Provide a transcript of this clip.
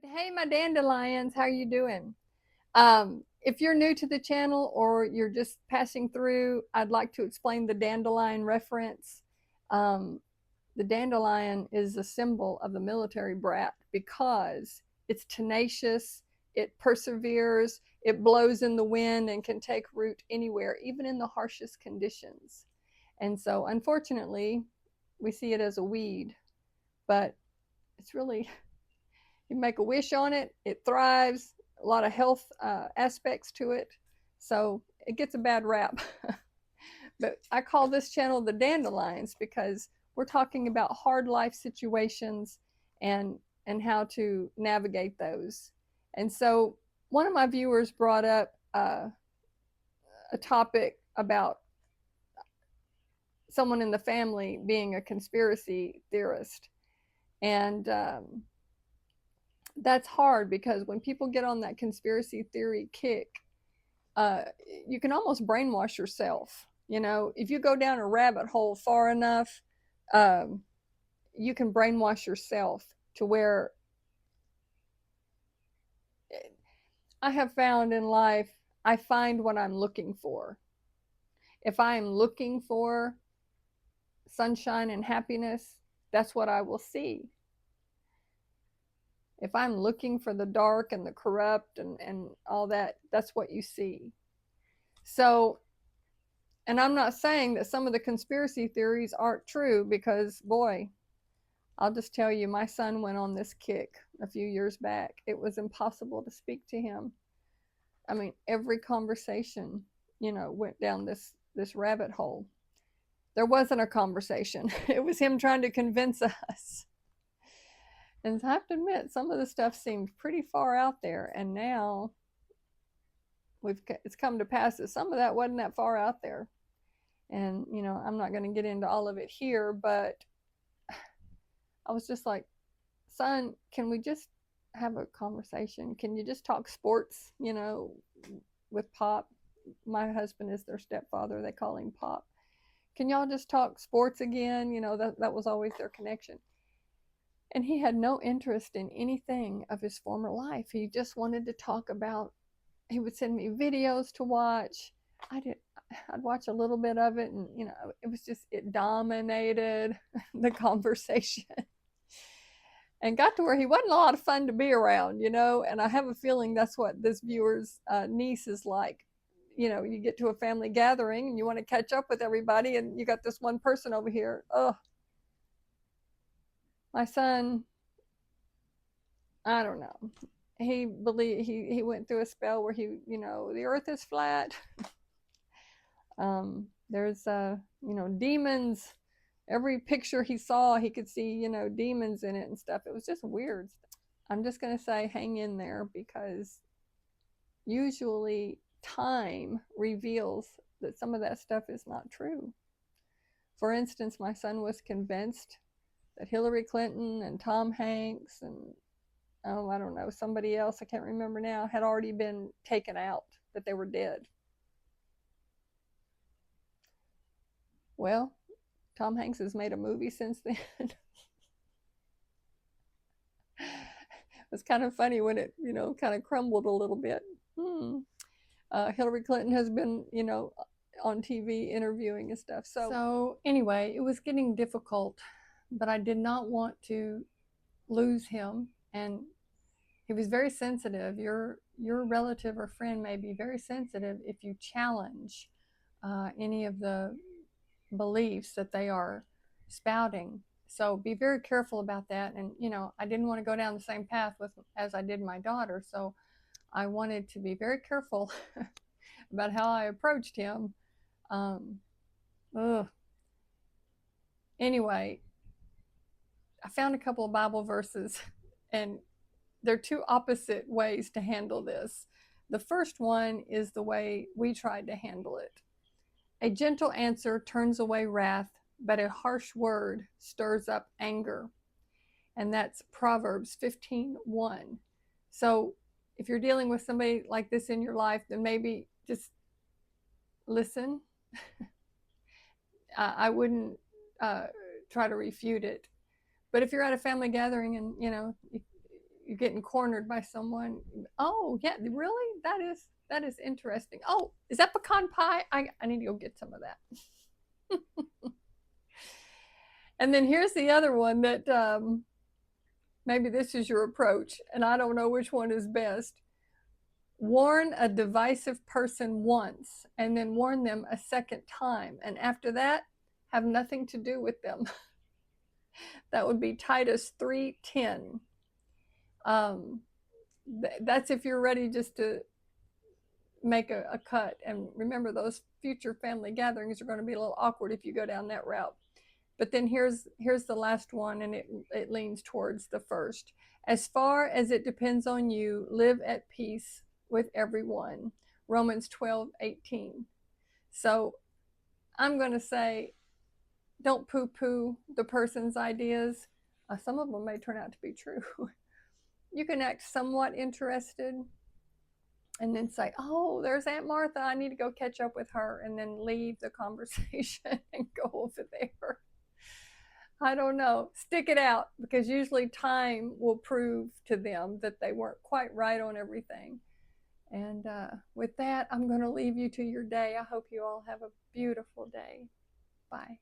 Hey, my dandelions, how you doing? If you're new to the channel or you're just passing through, I'd like to explain the dandelion reference. Um, the dandelion is a symbol of the military brat because it's tenacious, it perseveres, it blows in the wind and can take root anywhere, even in the harshest conditions. And so, unfortunately, we see it as a weed, but it's really you make a wish on it, it thrives, a lot of health aspects to it. So it gets a bad rap. But I call this channel the Dandelions because we're talking about hard life situations and how to navigate those. And so one of my viewers brought up a topic about someone in the family being a conspiracy theorist. And that's hard because when people get on that conspiracy theory kick, uh, you can almost brainwash yourself. You know, if you go down a rabbit hole far enough, um, you can brainwash yourself to where I have found in life, I find what I'm looking for. If I am looking for sunshine and happiness, that's what I will see. If I'm looking for the dark and the corrupt and all that, that's what you see. So, and I'm not saying that some of the conspiracy theories aren't true because, boy, I'll just tell you, my son went on this kick a few years back. It was impossible to speak to him. I mean, every conversation, went down this rabbit hole. There wasn't a conversation. It was him trying to convince us. And I have to admit, some of the stuff seemed pretty far out there. And now it's come to pass that some of that wasn't that far out there. And, I'm not going to get into all of it here, but I was just like, son, can we just have a conversation? Can you just talk sports, with Pop? My husband is their stepfather. They call him Pop. Can y'all just talk sports again? That was always their connection. And he had no interest in anything of his former life. He just wanted to talk about, he would send me videos to watch. I'd watch a little bit of it, and it was just, it dominated the conversation and got to where he wasn't a lot of fun to be around, and I have a feeling that's what this viewer's niece is like. You get to a family gathering and you want to catch up with everybody, and you got this one person over here. Oh, my son, I don't know. He went through a spell where the earth is flat. There's demons. Every picture he saw, he could see demons in it and stuff. It was just weird. I'm just going to say hang in there because usually time reveals that some of that stuff is not true. For instance, my son was convinced that Hillary Clinton and Tom Hanks and, oh, I don't know, somebody else, I can't remember now, had already been taken out, that they were dead. Well, Tom Hanks has made a movie since then. It was kind of funny when it, kind of crumbled a little bit. Hillary Clinton has been, on TV interviewing and stuff. So anyway, it was getting difficult, but I did not want to lose him. And he was very sensitive. Your relative or friend may be very sensitive if you challenge any of the beliefs that they are spouting. So be very careful about that. And I didn't want to go down the same path as I did my daughter. So I wanted to be very careful about how I approached him. Ugh. Anyway, I found a couple of Bible verses, and there are two opposite ways to handle this. The first one is the way we tried to handle it. A gentle answer turns away wrath, but a harsh word stirs up anger. And that's Proverbs 15:1. So if you're dealing with somebody like this in your life, then maybe just listen. I wouldn't try to refute it. But if you're at a family gathering and you're getting cornered by someone. Oh yeah, really? That is interesting. Oh, is that pecan pie? I need to go get some of that. And then here's the other one that maybe this is your approach, and I don't know which one is best. Warn a divisive person once and then warn them a second time, and after that, have nothing to do with them. That would be Titus 3:10. Um, that's if you're ready just to make a cut. And remember, those future family gatherings are going to be a little awkward if you go down that route. But then here's the last one, and it leans towards the first. As far as it depends on you, live at peace with everyone. Romans 12:18. So I'm going to say, don't poo-poo the person's ideas. Some of them may turn out to be true. You can act somewhat interested and then say, oh, there's Aunt Martha, I need to go catch up with her, and then leave the conversation and go over there. I don't know. Stick it out, because usually time will prove to them that they weren't quite right on everything. And with that, I'm going to leave you to your day. I hope you all have a beautiful day. Bye.